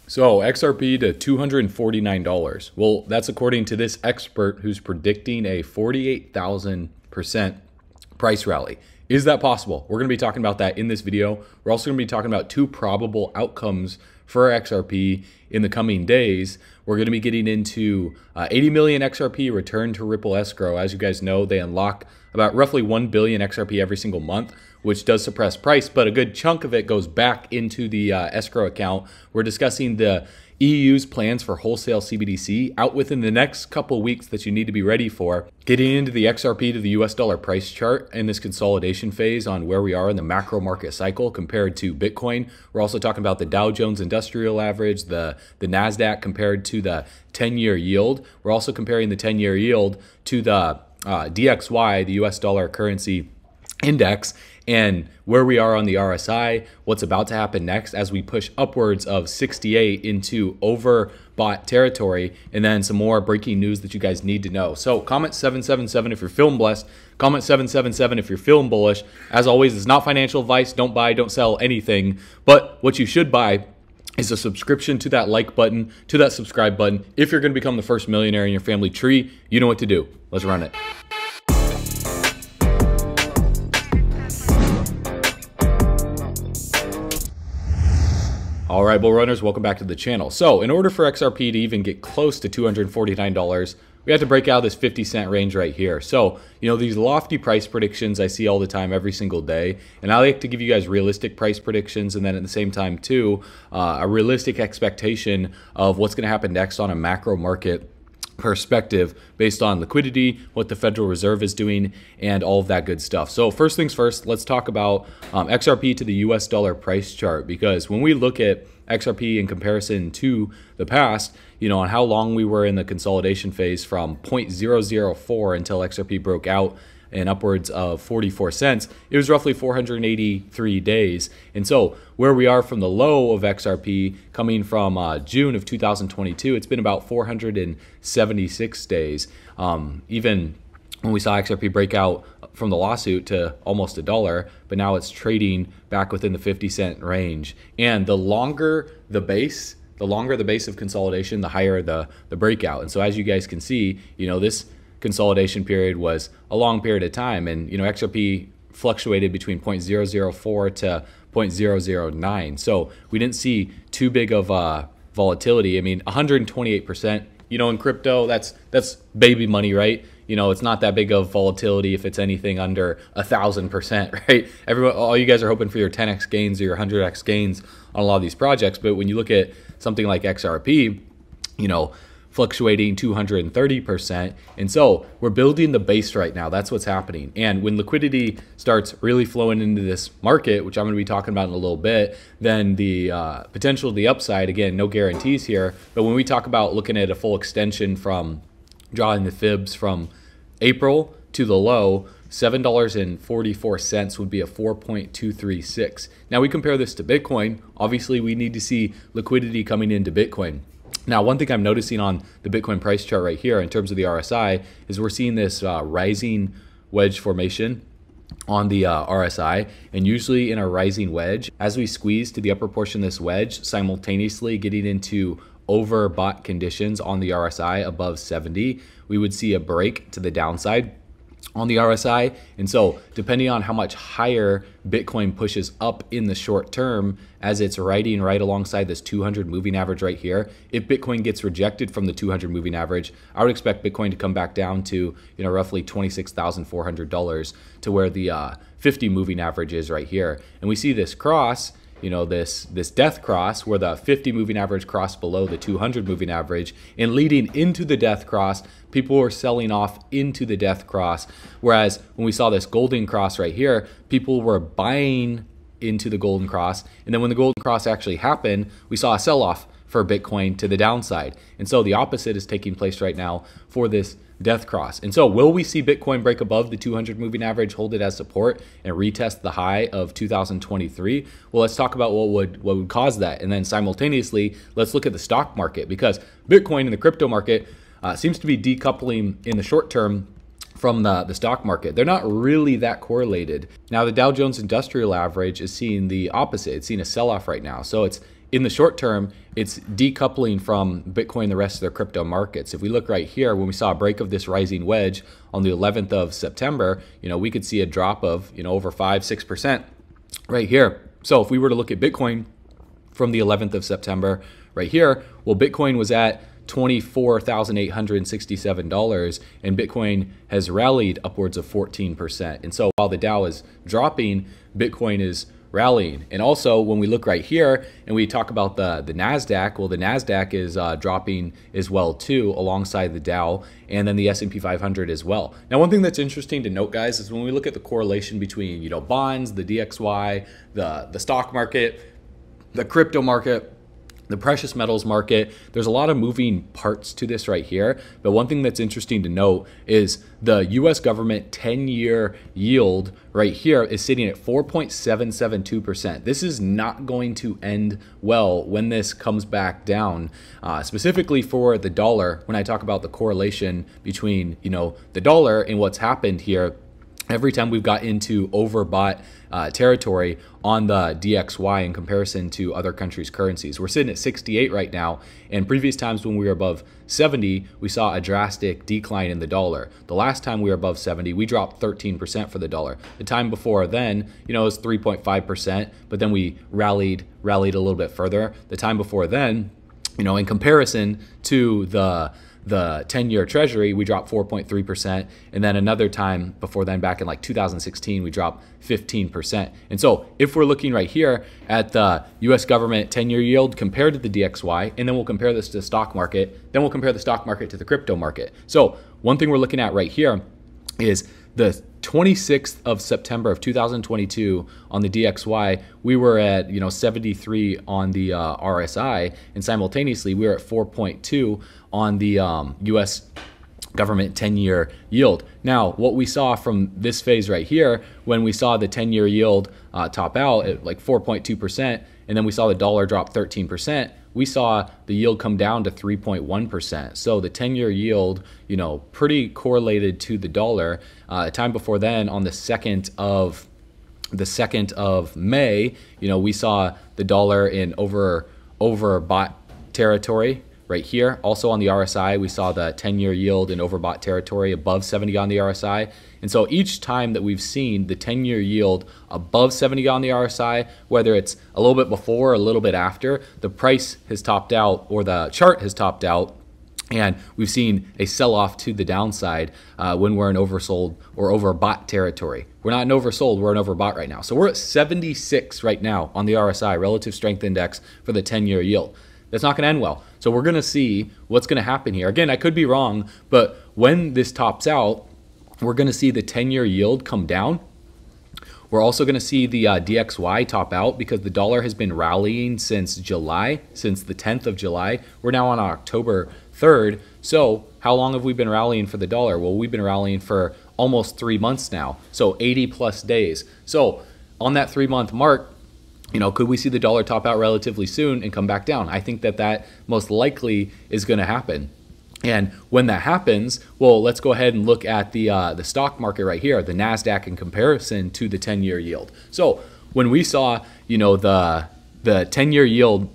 So XRP to $249. Well, that's according to this expert who's predicting a 48,000% price rally. Is that possible? We're going to be talking about that in this video. We're also going to be talking about two probable outcomes for XRP in the coming days. We're going to be getting into 80 million XRP return to Ripple escrow. As you guys know, they unlock about roughly 1 billion XRP every single month, which does suppress price, but a good chunk of it goes back into the escrow account. We're discussing the EU's plans for wholesale CBDC out within the next couple weeks that you need to be ready for. Getting into the XRP to the US dollar price chart and this consolidation phase on where we are in the macro market cycle compared to Bitcoin. We're also talking about the Dow Jones Industrial Average, the NASDAQ compared to the 10-year yield. We're also comparing the 10-year yield to the DXY, the US dollar currency index, and where we are on the RSI, what's about to happen next as we push upwards of 68 into overbought territory, and then some more breaking news that you guys need to know. So comment 777 if you're feeling blessed, comment 777 if you're feeling bullish. As always, it's not financial advice. Don't buy, don't sell anything, but what you should buy is a subscription to that like button, to that subscribe button. If you're going to become the first millionaire in your family tree, you know what to do. Let's run it. All right, bull runners, welcome back to the channel. So in order for XRP to even get close to $249, we have to break out this 50-cent range right here. So, you know, these lofty price predictions I see all the time, every single day. And I like to give you guys realistic price predictions, and then at the same time too, a realistic expectation of what's gonna happen next on a macro market perspective based on liquidity, what the Federal Reserve is doing, and all of that good stuff. So first things first, let's talk about XRP to the US dollar price chart, because when we look at XRP in comparison to the past, you know, on how long we were in the consolidation phase from 0.004 until XRP broke out and upwards of 44 cents, it was roughly 483 days. And so where we are from the low of XRP coming from June of 2022, it's been about 476 days. Even when we saw XRP break out from the lawsuit to almost $1, but now it's trading back within the 50-cent range. And the longer the base of consolidation, the higher the breakout. And so as you guys can see, you know, this consolidation period was a long period of time, and you know, XRP fluctuated between 0.004 to 0.009, so we didn't see too big of volatility. I mean, 128%, you know, in crypto, that's baby money, right? You know, it's not that big of volatility if it's anything under 1,000%, right? All you guys are hoping for your 10x gains or your 100x gains on a lot of these projects, but when you look at something like XRP, you know, fluctuating 230%. And so we're building the base right now. That's what's happening. And when liquidity starts really flowing into this market, which I'm going to be talking about in a little bit, then the potential to the upside, again, no guarantees here. But when we talk about looking at a full extension from drawing the fibs from April to the low, $7.44 would be a 4.236. Now we compare this to Bitcoin. Obviously, we need to see liquidity coming into Bitcoin. Now, one thing I'm noticing on the Bitcoin price chart right here in terms of the RSI is we're seeing this rising wedge formation on the RSI, and usually in a rising wedge, as we squeeze to the upper portion of this wedge, simultaneously getting into overbought conditions on the RSI above 70, we would see a break to the downside on the RSI. And so depending on how much higher Bitcoin pushes up in the short term, as it's riding right alongside this 200 moving average right here, if Bitcoin gets rejected from the 200 moving average, I would expect Bitcoin to come back down to, you know, roughly $26,400 to where the 50 moving average is right here. And we see this cross, you know, this death cross where the 50 moving average crossed below the 200 moving average, and leading into the death cross, people were selling off into the death cross. Whereas when we saw this golden cross right here, people were buying into the golden cross. And then when the golden cross actually happened, we saw a sell-off for Bitcoin to the downside. And so the opposite is taking place right now for this death cross. And so will we see Bitcoin break above the 200 moving average, hold it as support, and retest the high of 2023? Well, let's talk about what would cause that. And then simultaneously, let's look at the stock market, because Bitcoin in the crypto market seems to be decoupling in the short term from the stock market. They're not really that correlated. Now, the Dow Jones Industrial Average is seeing the opposite. It's seeing a sell-off right now. So it's in the short term, it's decoupling from Bitcoin and the rest of the crypto markets. If we look right here, when we saw a break of this rising wedge on the 11th of September, we could see a drop of, over 5-6% right here. So if we were to look at Bitcoin from the 11th of September right here, well, Bitcoin was at $24,867, and Bitcoin has rallied upwards of 14%. And so while the Dow is dropping, Bitcoin is rallying. And also when we look right here and we talk about the NASDAQ, well, the NASDAQ is dropping as well too, alongside the Dow, and then the S&P 500 as well. Now, one thing that's interesting to note, guys, is when we look at the correlation between, bonds, the DXY, the stock market, the crypto market, the precious metals market, there's a lot of moving parts to this right here. But one thing that's interesting to note is the US government 10-year yield right here is sitting at 4.772%. This is not going to end well when this comes back down, specifically for the dollar. When I talk about the correlation between, the dollar and what's happened here, every time we've got into overbought territory on the DXY in comparison to other countries' currencies. We're sitting at 68 right now, and previous times when we were above 70, we saw a drastic decline in the dollar. The last time we were above 70, we dropped 13% for the dollar. The time before then, it was 3.5%, but then we rallied a little bit further. The time before then, in comparison to the 10-year treasury, we dropped 4.3%. And then another time before then, back in like 2016, we dropped 15%. And so if we're looking right here at the US government 10-year yield compared to the DXY, and then we'll compare this to the stock market, then we'll compare the stock market to the crypto market. So one thing we're looking at right here is the 26th of September of 2022 on the DXY, we were at 73 on the RSI, and simultaneously we were at 4.2 on the US government 10-year yield. Now, what we saw from this phase right here, when we saw the 10-year yield top out at like 4.2%, and then we saw the dollar drop 13%, we saw the yield come down to 3.1%. So the 10-year yield, pretty correlated to the dollar. Time before then, on the 2nd of May, we saw the dollar in overbought territory right here. Also on the RSI, we saw the 10-year yield in overbought territory above 70 on the RSI. And so each time that we've seen the 10-year yield above 70 on the RSI, whether it's a little bit before or a little bit after, the price has topped out, or the chart has topped out, and we've seen a sell-off to the downside when we're in oversold or overbought territory. We're not in oversold, we're in overbought right now. So we're at 76 right now on the RSI, Relative Strength Index, for the 10-year yield. That's not going to end well. So we're going to see what's going to happen here. Again, I could be wrong, but when this tops out, we're going to see the 10-year yield come down. We're also going to see the DXY top out, because the dollar has been rallying since July, since the 10th of July. We're now on October 3rd. So how long have we been rallying for the dollar? Well, we've been rallying for almost 3 months now, so 80 plus days. So on that 3-month mark, could we see the dollar top out relatively soon and come back down? I think that most likely is going to happen. And when that happens, well, let's go ahead and look at the stock market right here, the NASDAQ, in comparison to the 10-year yield. So when we saw, the 10-year yield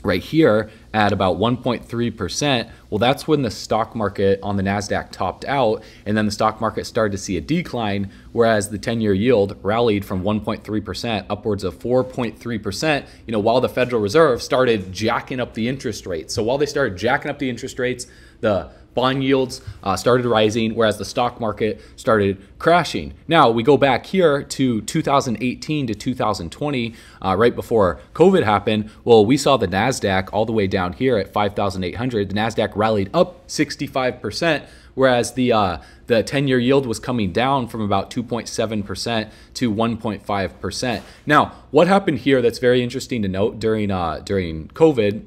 right here at about 1.3%, well, that's when the stock market on the NASDAQ topped out, and then the stock market started to see a decline, whereas the 10-year yield rallied from 1.3% upwards of 4.3%, while the Federal Reserve started jacking up the interest rates. So while they started jacking up the interest rates, the bond yields started rising, whereas the stock market started crashing. Now, we go back here to 2018 to 2020, right before COVID happened. Well, we saw the NASDAQ all the way down here at 5,800. The NASDAQ rallied up 65%, whereas the 10-year yield was coming down from about 2.7% to 1.5%. Now, what happened here that's very interesting to note during COVID,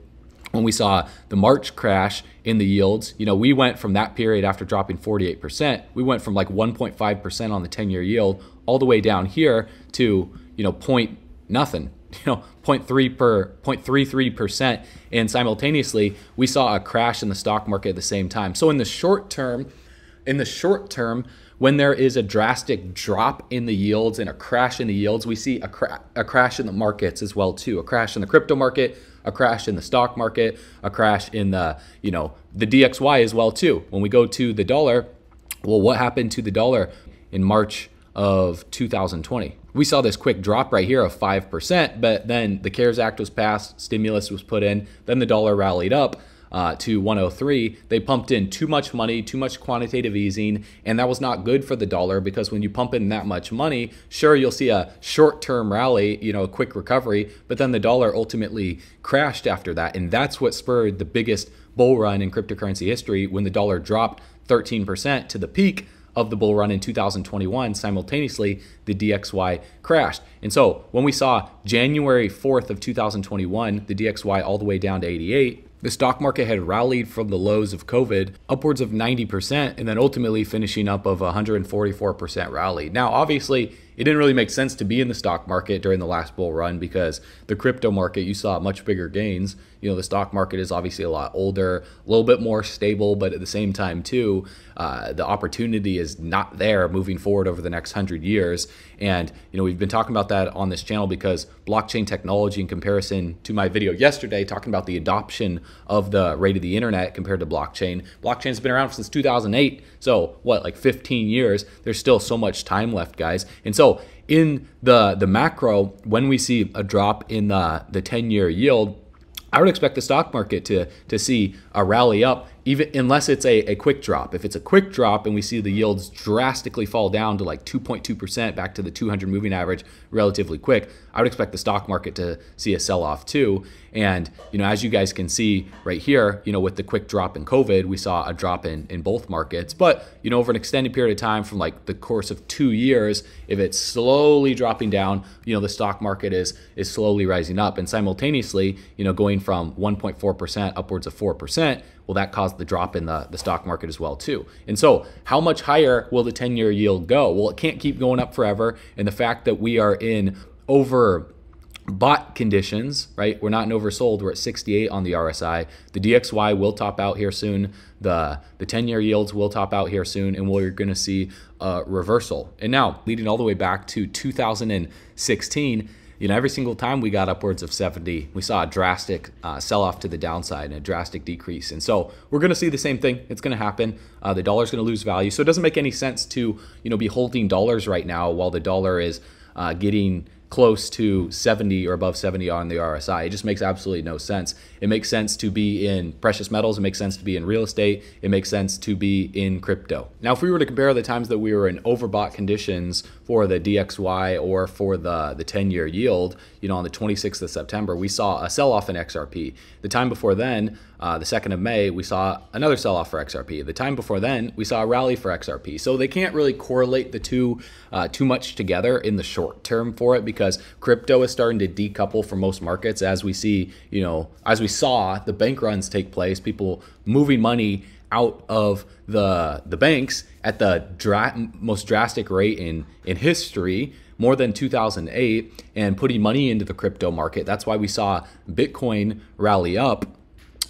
when we saw the March crash in the yields, we went from that period, after dropping 48%, we went from like 1.5% on the 10-year yield all the way down here to, point nothing, 0.33%. And simultaneously, we saw a crash in the stock market at the same time. So in the short term, when there is a drastic drop in the yields and a crash in the yields, we see a crash in the markets as well too. A crash in the crypto market, a crash in the stock market, a crash in the, the DXY as well too. When we go to the dollar, well, what happened to the dollar in March of 2020? We saw this quick drop right here of 5%, but then the CARES Act was passed, stimulus was put in, then the dollar rallied up to 103. They pumped in too much money, too much quantitative easing, and that was not good for the dollar, because when you pump in that much money, sure, you'll see a short-term rally, a quick recovery, but then the dollar ultimately crashed after that, and that's what spurred the biggest bull run in cryptocurrency history when the dollar dropped 13% to the peak of the bull run in 2021. Simultaneously, the DXY crashed. And so when we saw January 4th of 2021, the DXY all the way down to 88, the stock market had rallied from the lows of COVID upwards of 90%, and then ultimately finishing up of 144% rally. Now, obviously, it didn't really make sense to be in the stock market during the last bull run, because the crypto market, you saw much bigger gains. The stock market is obviously a lot older, a little bit more stable, but at the same time too, the opportunity is not there moving forward over the next 100 years. And we've been talking about that on this channel because blockchain technology, in comparison to my video yesterday talking about the adoption of the rate of the internet compared to blockchain's been around since 2008. So what, like 15 years? There's still so much time left, guys. And so in the macro, when we see a drop in the 10-year yield, I would expect the stock market to see a rally up, even unless it's a quick drop. If it's a quick drop and we see the yields drastically fall down to like 2.2% back to the 200 moving average relatively quick, I would expect the stock market to see a sell-off too. And as you guys can see right here, with the quick drop in COVID, we saw a drop in both markets. But over an extended period of time, from like the course of 2 years, if it's slowly dropping down, the stock market is slowly rising up, and simultaneously, going from 1.4% upwards of 4%. Well, that caused the drop in the stock market as well too. And so how much higher will the 10-year yield go? Well, it can't keep going up forever. And the fact that we are in overbought conditions, right? We're not in oversold. We're at 68 on the RSI. The DXY will top out here soon. The 10-year yields will top out here soon, and we're going to see a reversal. And now, leading all the way back to 2016, every single time we got upwards of 70, we saw a drastic sell-off to the downside and a drastic decrease. And so we're going to see the same thing. It's going to happen. The dollar's going to lose value. So it doesn't make any sense to, be holding dollars right now while the dollar is getting close to 70 or above 70 on the RSI. It just makes absolutely no sense. It makes sense to be in precious metals. It makes sense to be in real estate. It makes sense to be in crypto. Now, if we were to compare the times that we were in overbought conditions for the DXY or for the 10-year yield, on the 26th of September, we saw a sell-off in XRP. The time before then, the 2nd of May, we saw another sell-off for XRP. The time before then, we saw a rally for XRP. So they can't really correlate the two too much together in the short term for it, because crypto is starting to decouple from most markets, as we see, as we saw the bank runs take place, people moving money out of the banks at the most drastic rate in history, more than 2008, and putting money into the crypto market. That's why we saw Bitcoin rally up,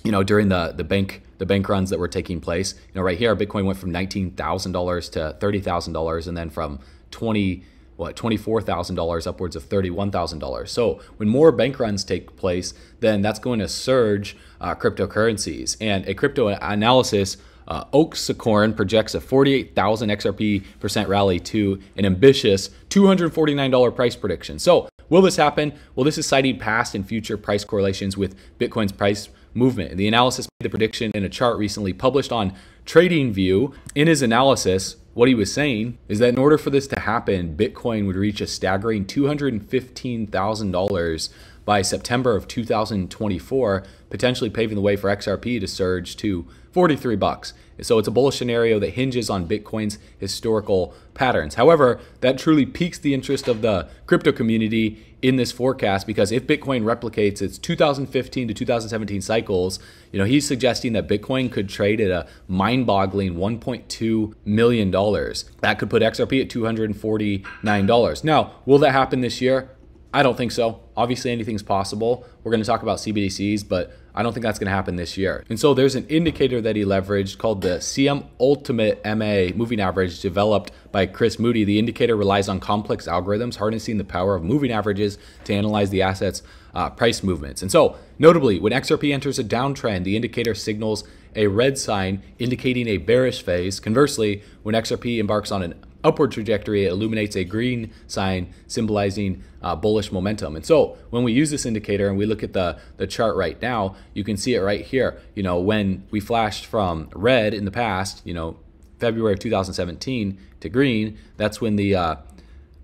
during the bank runs that were taking place. Right here, Bitcoin went from $19,000 to $30,000, and then from $24,000 upwards of $31,000. So when more bank runs take place, then that's going to surge cryptocurrencies. And a crypto analysis, Oaksacorn, projects a 48,000 XRP% rally to an ambitious $249 price prediction. So will this happen? Well, this is citing past and future price correlations with Bitcoin's price movement. The analysis made the prediction in a chart recently published on TradingView. In his analysis, what he was saying is that in order for this to happen, Bitcoin would reach a staggering $215,000 by September of 2024, potentially paving the way for XRP to surge to 43 bucks. So it's a bullish scenario that hinges on Bitcoin's historical patterns. However, that truly piques the interest of the crypto community in this forecast, because if Bitcoin replicates its 2015 to 2017 cycles, he's suggesting that Bitcoin could trade at a mind-boggling $1.2 million. That could put XRP at $249. Now, will that happen this year? I don't think so. Obviously, anything's possible. We're going to talk about CBDCs, but I don't think that's going to happen this year. And so there's an indicator that he leveraged called the CM Ultimate MA moving average, developed by Chris Moody. The indicator relies on complex algorithms harnessing the power of moving averages to analyze the asset's price movements. And so notably, when XRP enters a downtrend, the indicator signals a red sign indicating a bearish phase. Conversely, when XRP embarks on an upward trajectory, it illuminates a green sign symbolizing bullish momentum. And so when we use this indicator and we look at the chart right now, you can see it right here. When we flashed from red in the past, February of 2017 to green, that's when the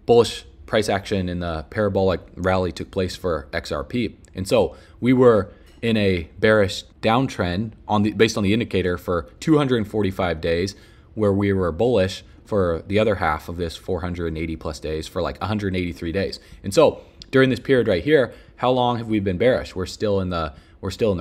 bullish price action in the parabolic rally took place for XRP. And so we were in a bearish downtrend based on the indicator for 245 days, where we were bullish for the other half of this 480 plus days for like 183 days. And so during this period right here, how long have we been bearish? We're still in the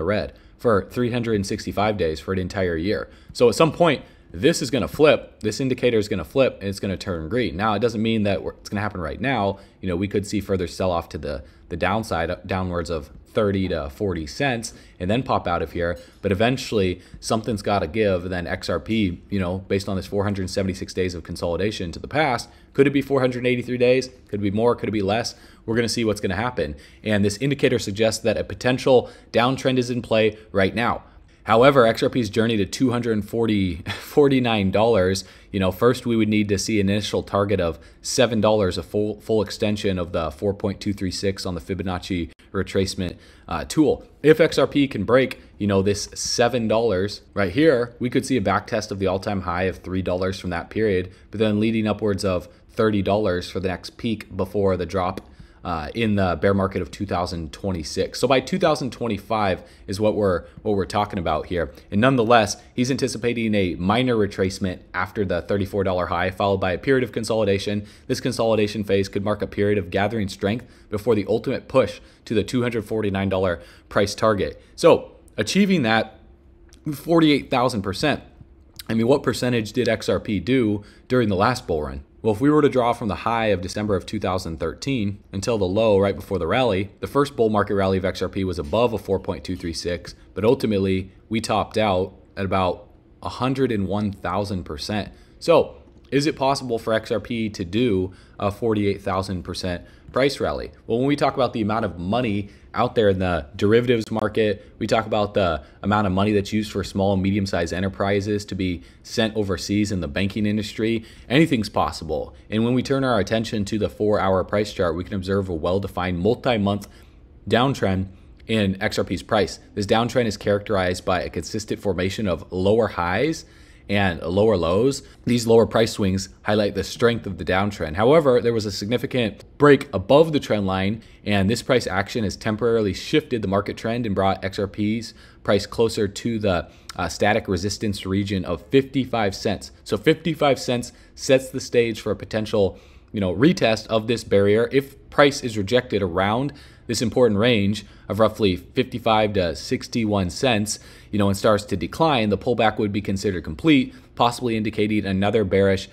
red for 365 days for an entire year. So at some point, this is going to flip. This indicator is going to flip and it's going to turn green. Now, it doesn't mean that it's going to happen right now. We could see further sell off to the downside, downwards of 30 to 40 cents, and then pop out of here. But eventually something's got to give. And then XRP, based on this 476 days of consolidation to the past, could it be 483 days? Could it be more? Could it be less? We're going to see what's going to happen. And this indicator suggests that a potential downtrend is in play right now. However, XRP's journey to $249, first we would need to see an initial target of $7, a full extension of the 4.236 on the Fibonacci retracement tool. If XRP can break, this $7 right here, we could see a back test of the all-time high of $3 from that period, but then leading upwards of $30 for the next peak before the drop in the bear market of 2026. So by 2025 is what we're talking about here. And nonetheless, he's anticipating a minor retracement after the $34 high, followed by a period of consolidation. This consolidation phase could mark a period of gathering strength before the ultimate push to the $249 price target. So achieving that 48,000%. I mean, what percentage did XRP do during the last bull run? Well, if we were to draw from the high of December of 2013 until the low right before the rally, the first bull market rally of XRP was above a 4.236, but ultimately we topped out at about 101,000%. So is it possible for XRP to do a 48,000% price rally? Well, when we talk about the amount of money out there in the derivatives market, we talk about the amount of money that's used for small and medium-sized enterprises to be sent overseas in the banking industry. Anything's possible. And when we turn our attention to the 4-hour price chart, we can observe a well-defined multi-month downtrend in XRP's price. This downtrend is characterized by a consistent formation of lower highs and lower lows. These lower price swings highlight the strength of the downtrend. However, there was a significant break above the trend line, and this price action has temporarily shifted the market trend and brought XRP's price closer to the static resistance region of 55 cents. So 55 cents sets the stage for a potential retest of this barrier. If price is rejected around this important range of roughly 55 to 61 cents, and starts to decline, the pullback would be considered complete, possibly indicating another bearish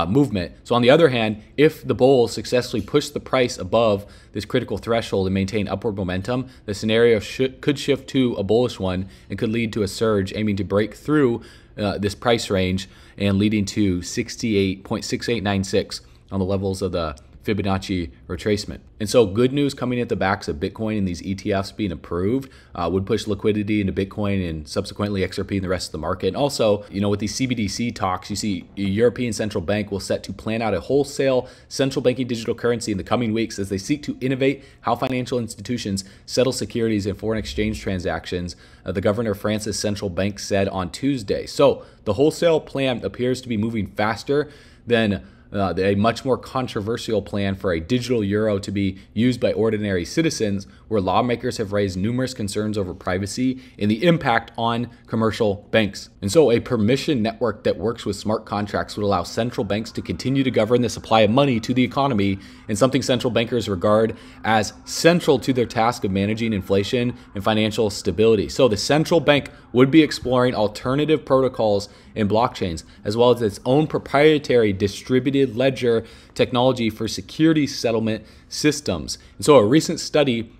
movement. So on the other hand, if the bulls successfully push the price above this critical threshold and maintain upward momentum, the scenario could shift to a bullish one and could lead to a surge aiming to break through this price range and leading to 68.6896 on the levels of the Fibonacci retracement. And so good news coming at the backs of Bitcoin and these ETFs being approved would push liquidity into Bitcoin and subsequently XRP and the rest of the market. And also, with these CBDC talks, you see a European central bank will set to plan out a wholesale central banking digital currency in the coming weeks as they seek to innovate how financial institutions settle securities and foreign exchange transactions, the governor of France's central bank said on Tuesday. So the wholesale plan appears to be moving faster than a much more controversial plan for a digital euro to be used by ordinary citizens, where lawmakers have raised numerous concerns over privacy and the impact on commercial banks. And so a permission network that works with smart contracts would allow central banks to continue to govern the supply of money to the economy, and something central bankers regard as central to their task of managing inflation and financial stability. So the central bank would be exploring alternative protocols and blockchains, as well as its own proprietary distributed ledger technology for security settlement systems. And so a recent study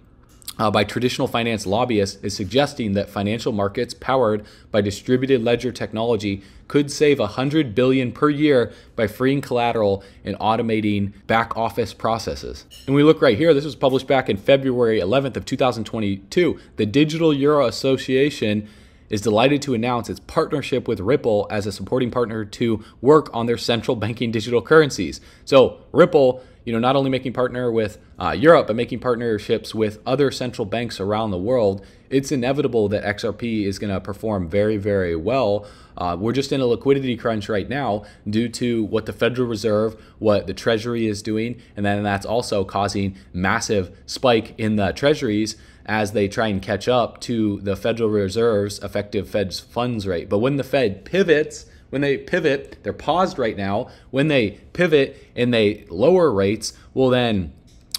by traditional finance lobbyists is suggesting that financial markets powered by distributed ledger technology could save $100 billion per year by freeing collateral and automating back office processes. And we look right here, this was published back in February 11th of 2022. The Digital Euro Association is delighted to announce its partnership with Ripple as a supporting partner to work on their central banking digital currencies. So Ripple, not only making partner with Europe, but making partnerships with other central banks around the world. It's inevitable that XRP is going to perform very, very well. We're just in a liquidity crunch right now due to what the Federal Reserve, what the Treasury is doing, and then that's also causing massive spike in the Treasuries as they try and catch up to the Federal Reserve's effective Fed's funds rate. But when the Fed pivots, they're paused right now. When they pivot and they lower rates, well then,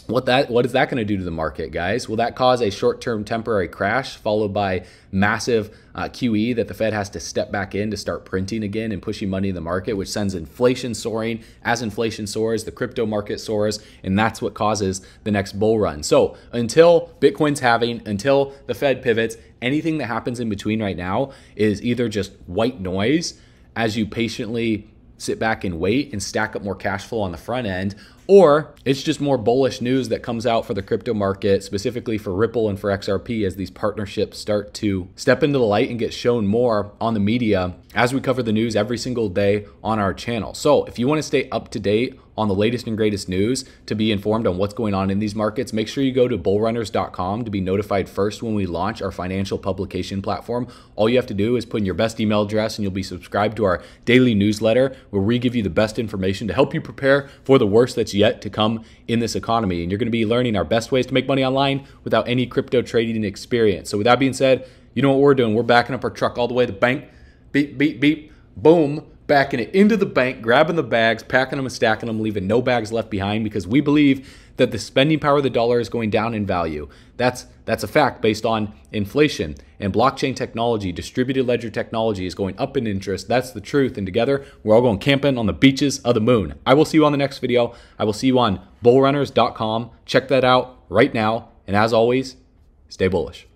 what is that going to do to the market, guys? Will that cause a short-term temporary crash followed by massive QE that the Fed has to step back in to start printing again and pushing money in the market, which sends inflation soaring? As inflation soars, the crypto market soars, and that's what causes the next bull run. So until Bitcoin's halving, until the Fed pivots, anything that happens in between right now is either just white noise as you patiently sit back and wait and stack up more cash flow on the front end, or it's just more bullish news that comes out for the crypto market, specifically for Ripple and for XRP, as these partnerships start to step into the light and get shown more on the media as we cover the news every single day on our channel. So if you want to stay up to date on the latest and greatest news, to be informed on what's going on in these markets, make sure you go to bullrunners.com to be notified first when we launch our financial publication platform. All you have to do is put in your best email address and you'll be subscribed to our daily newsletter, where we give you the best information to help you prepare for the worst that's yet to come in this economy. And you're going to be learning our best ways to make money online without any crypto trading experience. So with that being said, you know what we're doing? We're backing up our truck all the way to the bank. Beep, beep, beep, boom. Backing it into the bank, grabbing the bags, packing them and stacking them, leaving no bags left behind, because we believe that the spending power of the dollar is going down in value. That's a fact based on inflation, and blockchain technology, distributed ledger technology is going up in interest. That's the truth. And together, we're all going camping on the beaches of the moon. I will see you on the next video. I will see you on bullrunners.com. Check that out right now. And as always, stay bullish.